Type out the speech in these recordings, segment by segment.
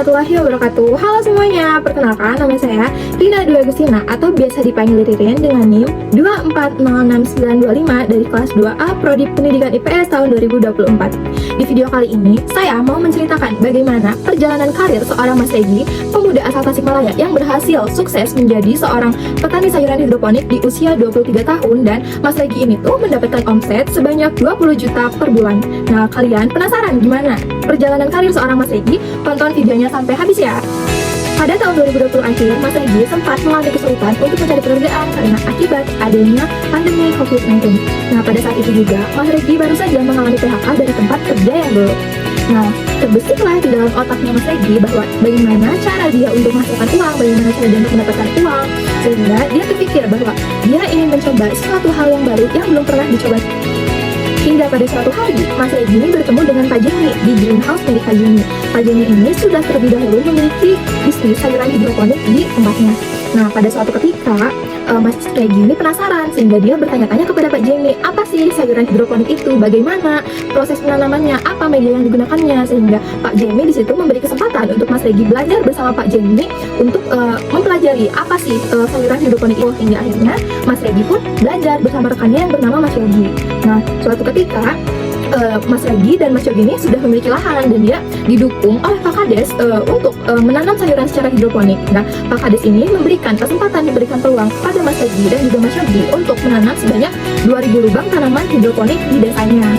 warahmatullahi wabarakatuh. Halo semuanya, perkenalkan nama saya Rina Dwi Agustina atau biasa dipanggil Ririn dengan NIM 2406925 dari kelas 2A Prodi Pendidikan IPS tahun 2024. Di video kali ini, saya mau menceritakan bagaimana perjalanan karir seorang Mas Regi, pemuda asal Tasikmalaya yang berhasil sukses menjadi seorang petani sayuran hidroponik di usia 23 tahun, dan Mas Regi ini tuh mendapatkan omset sebanyak 20 juta per bulan. Nah, kalian penasaran gimana perjalanan karir seorang Mas Regi? Tonton videonya sampai habis ya. Pada tahun 2020 akhir, Mas Regi sempat mengalami kesulitan untuk mencari pekerjaan karena akibat adanya pandemi COVID-19. Nah, pada saat itu juga, Mas Regi baru saja mengalami PHK dari tempat kerja yang dulu. Nah, terbesiklah di dalam otaknya Mas Regi bahwa bagaimana cara dia untuk menghasilkan uang, bagaimana cara dia untuk mendapatkan uang, sehingga dia terpikir bahwa dia ingin mencoba suatu hal yang baru yang belum pernah dicoba. Hingga pada suatu hari, Mas Regi ini bertemu dengan Pak Jenny di greenhouse milik Pak Jenny. Pak Jenny ini sudah terlebih dahulu memiliki bisnis sayuran hidroponik di tempatnya. Nah, pada suatu ketika, Mas Regi ini penasaran sehingga dia bertanya-tanya kepada Pak Jenny, apa sih sayuran hidroponik itu, bagaimana proses penanamannya, apa media yang digunakannya, sehingga Pak Jenny di situ memberi kesempatan untuk Mas Regi belajar bersama Pak Jenny untuk mempelajari apa sih sayuran hidroponik itu, hingga akhirnya Mas Regi pun belajar bersama rekannya yang bernama Mas Yogi. Nah, suatu ketika Mas Regi dan Mas Yogi ini sudah memiliki lahan dan dia didukung oleh Pak Kades untuk menanam sayuran secara hidroponik. Nah, Pak Kades ini memberikan kesempatan, memberikan peluang pada Mas Regi dan juga Mas Yogi untuk menanam sebanyak 2000 lubang tanaman hidroponik di desanya.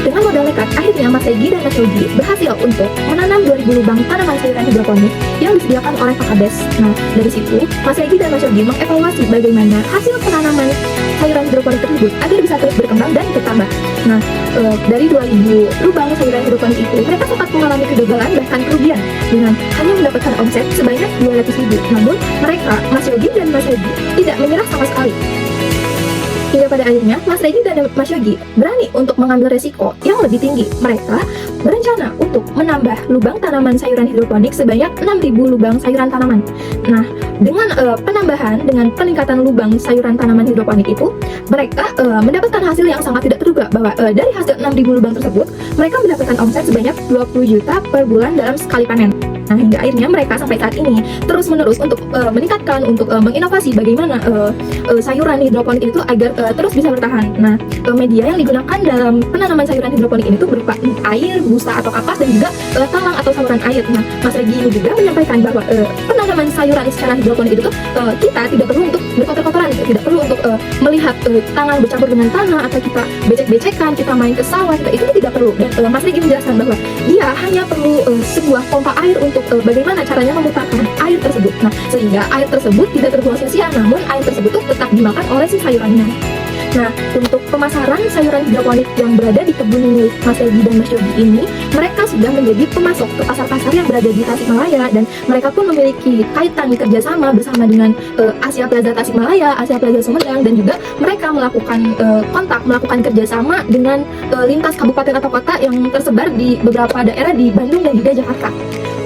Dengan modal nekat, akhirnya Mas Regi dan Mas Yogi berhasil untuk menanam 2000 lubang tanaman sayuran hidroponik yang disediakan oleh Pak Kades. Nah, dari situ Mas Regi dan Mas Yogi mengevaluasi bagaimana hasil penanaman sayuran hidroponik tersebut agar bisa terus berkembang dan bertambah. Nah, dari 2000 lubang sayuran hidroponik itu, mereka sempat mengalami kegagalan bahkan kerugian dengan hanya mendapatkan omset sebanyak 200.000. Namun, mereka, Mas Yogi dan Mas Regi, tidak menyerah sama sekali. Hingga pada akhirnya, Mas Regi dan Mas Yogi berani untuk mengambil resiko yang lebih tinggi. Mereka berencana untuk menambah lubang tanaman sayuran hidroponik sebanyak 6.000 lubang sayuran tanaman. Nah, dengan penambahan, dengan peningkatan lubang sayuran tanaman hidroponik itu, mereka mendapatkan hasil yang sangat tidak terduga, bahwa dari hasil 6.000 lubang tersebut, mereka mendapatkan omset sebanyak 20 juta per bulan dalam sekali panen. Nah, hingga akhirnya mereka sampai saat ini terus-menerus untuk meningkatkan, untuk menginovasi bagaimana sayuran hidroponik itu agar terus bisa bertahan. Nah, media yang digunakan dalam penanaman sayuran hidroponik ini tuh berupa air, busa atau kapas, dan juga talang atau saluran air. Nah, Mas Regi ini juga menyampaikan bahwa penanaman sayuran secara hidroponik itu tuh kita tidak perlu untuk berkotor-kotoran, tidak perlu untuk melihat tangan bercampur dengan tanah atau kita becek-becekan, kita main ke sawah, itu tidak perlu. Dan Mas Regi menjelaskan bahwa dia hanya perlu sebuah pompa air untuk bagaimana caranya memutarkan air tersebut. Nah, sehingga air tersebut tidak terbuang sia-sia, namun air tersebut tuh tetap dimakan oleh si sayurannya. Nah, untuk pemasaran sayuran hidroponik yang berada di kebun milik Mas Regi dan Mas Yogi ini, mereka sudah menjadi pemasok ke pasar-pasar yang berada di Tasikmalaya, dan mereka pun memiliki kaitan kerjasama bersama dengan Asia Plaza Tasikmalaya, Asia Plaza Sumedang, dan juga mereka melakukan kontak, melakukan kerjasama dengan lintas kabupaten atau kota yang tersebar di beberapa daerah di Bandung dan juga Jakarta.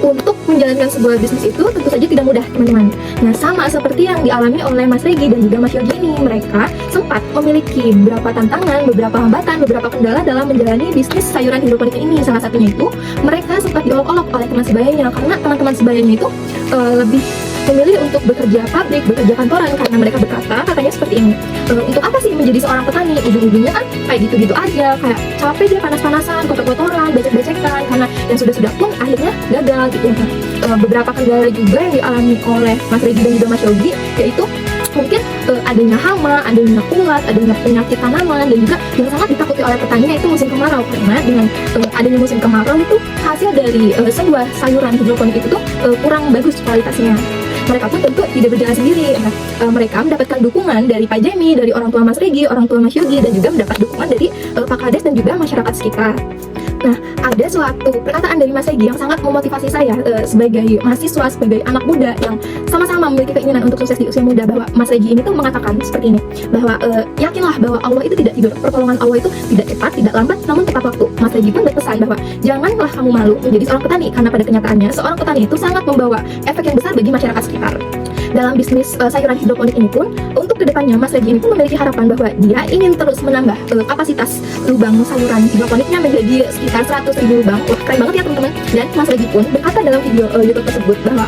Untuk menjalankan sebuah bisnis itu tentu saja tidak mudah, teman-teman. Nah, sama seperti yang dialami oleh Mas Regi dan juga Mas Yogi ini, mereka sempat memiliki beberapa tantangan, beberapa hambatan, beberapa kendala dalam menjalani bisnis sayuran hidroponik ini. Salah satunya itu, mereka sempat diolok-olok oleh teman sebayanya, karena teman-teman sebayanya itu lebih memilih untuk bekerja pabrik, bekerja kantoran, karena mereka berkata, katanya seperti ini, untuk apa sih menjadi seorang petani? Ujung-ujungnya kan kayak gitu-gitu aja, kayak capek dia, panas-panasan, kotor-kotoran, becek-becekan, karena yang sudah-sudah pun akhirnya gagal gitu. Nah, beberapa kendala juga yang dialami oleh Mas Regi dan juga Mas Yogi, yaitu mungkin adanya hama, adanya ulat, adanya penyakit tanaman, dan juga yang sangat ditakuti oleh petani yaitu musim kemarau, karena dengan adanya musim kemarau itu hasil dari sebuah sayuran hidroponik itu tuh kurang bagus kualitasnya. Mereka pun tentu tidak berjalan sendiri. Mereka mendapatkan dukungan dari Pak Jenny, dari orang tua Mas Regi, orang tua Mas Yogi, dan juga mendapat dukungan dari Pak Kades dan juga masyarakat sekitar. Nah, ada suatu perkataan dari Mas Regi yang sangat memotivasi saya sebagai mahasiswa, sebagai anak muda yang sama-sama memiliki keinginan untuk sukses di usia muda, bahwa Mas Regi ini tuh mengatakan seperti ini, bahwa yakinlah bahwa Allah itu tidak tidur, pertolongan Allah itu tidak cepat, tidak lambat, namun tepat waktu. Mas Regi pun berpesan bahwa janganlah kamu malu menjadi seorang petani, karena pada kenyataannya seorang petani itu sangat membawa efek yang besar bagi masyarakat sekitar. dalam bisnis sayuran hidroponik ini pun, untuk kedepannya Mas Regi ini pun memiliki harapan bahwa dia ingin terus menambah kapasitas lubang sayuran hidroponiknya menjadi sekitar 100.000 lubang. Wah, keren banget ya teman-teman. Dan Mas Regi pun berkata dalam video YouTube tersebut bahwa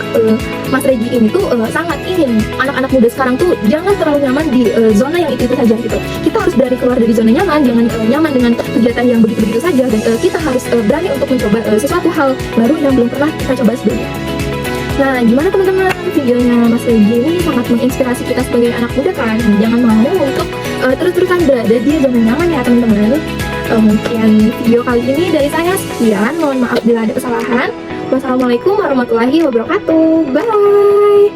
Mas Regi ini tuh sangat ingin anak-anak muda sekarang tuh jangan terlalu nyaman di zona yang itu saja gitu. Kita harus berani keluar dari zona nyaman, jangan nyaman dengan kegiatan yang begitu-begitu saja, dan kita harus berani untuk mencoba sesuatu hal baru yang belum pernah kita coba sebelumnya. Nah, gimana teman-teman? Videonya Mas Regi ini sangat menginspirasi kita sebagai anak muda kan? Jangan mau untuk terus-terusan berada di zona nyaman ya teman-teman. Mungkin video kali ini dari saya sekian. Mohon maaf bila ada kesalahan. Wassalamualaikum warahmatullahi wabarakatuh. Bye.